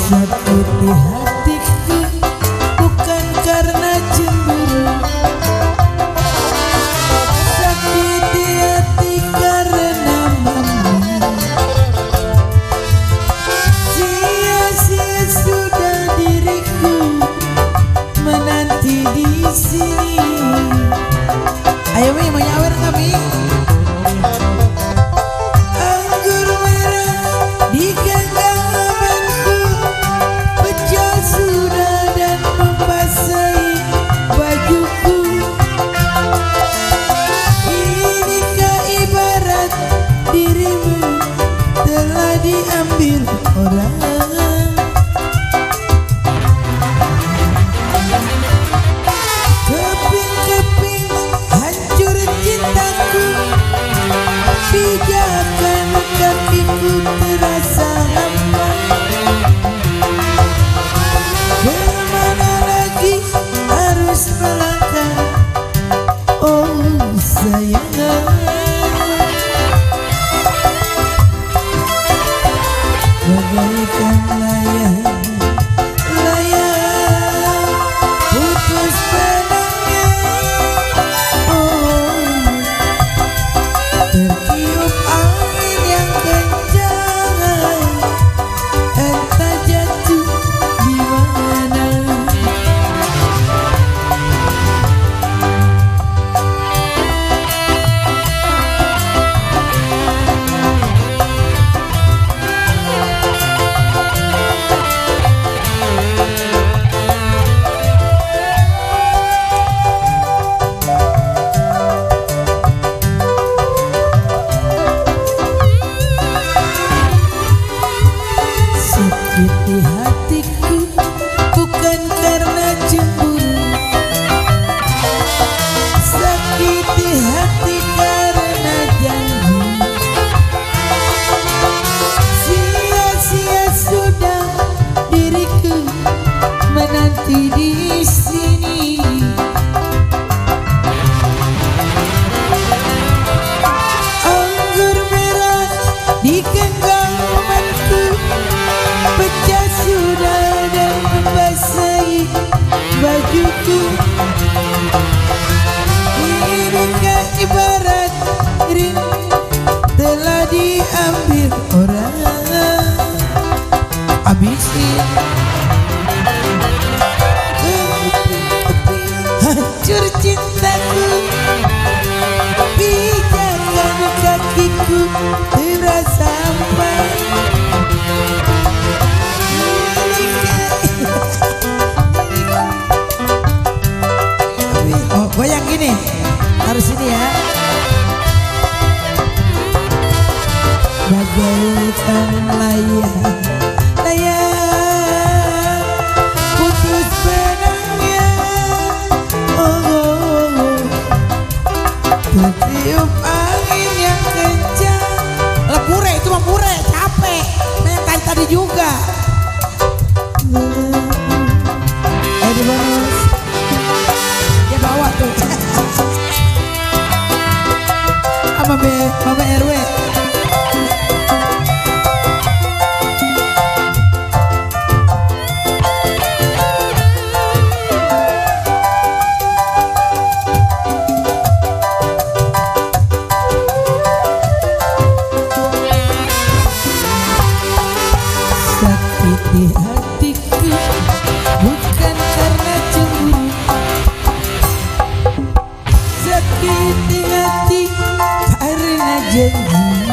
Sakiti hatiku bukan karena cemburu, sakiti hati karena memang sia-sia sudah diriku menanti di sini. Ayo Mi, mau nyawer nggak Mi? Anggur merah di genggamanku pecah sudah dan membasahi bajuku. Inikah ibarat dirimu telah diambil orang? Keping-keping hancur cintaku, pijakan kakiku terasa hampa. Kemana lagi harus melangkah, oh sayang. Bagaikan layang putus benangnya, oh tertiup angin yang kencang, entah jatuh di mana. Sakiti hatiku bukan karena cemburu, sakiti hati karena janji. Sia-sia sudah diriku menanti di sini. Anggur merah di genggamanku pecah sudah dan membasahi bajuku. Inikah ibarat rindu telah diambil orang? Habisin hancur cintaku, pijakan kakiku terasa hampa. Oh, goyang gini, harus ini ya. Bagaikan layang putus benangnya, oh tertiup angin yang kencang. Lah pure itu mah pure, capek main tadi juga. Ayo bos, dia bawa tuh sama Mama RW. Sakiti hatiku bukan karena cemburu, sakiti hati karena janji.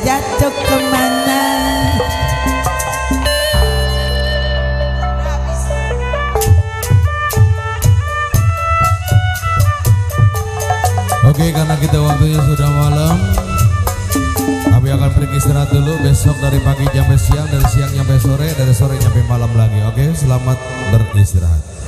jatuh kemana. Oke, karena kita waktunya sudah malam, kami akan pergi istirahat dulu. Besok dari pagi sampai siang, dari siang sampai sore, dari sore sampai malam lagi. Oke, selamat beristirahat.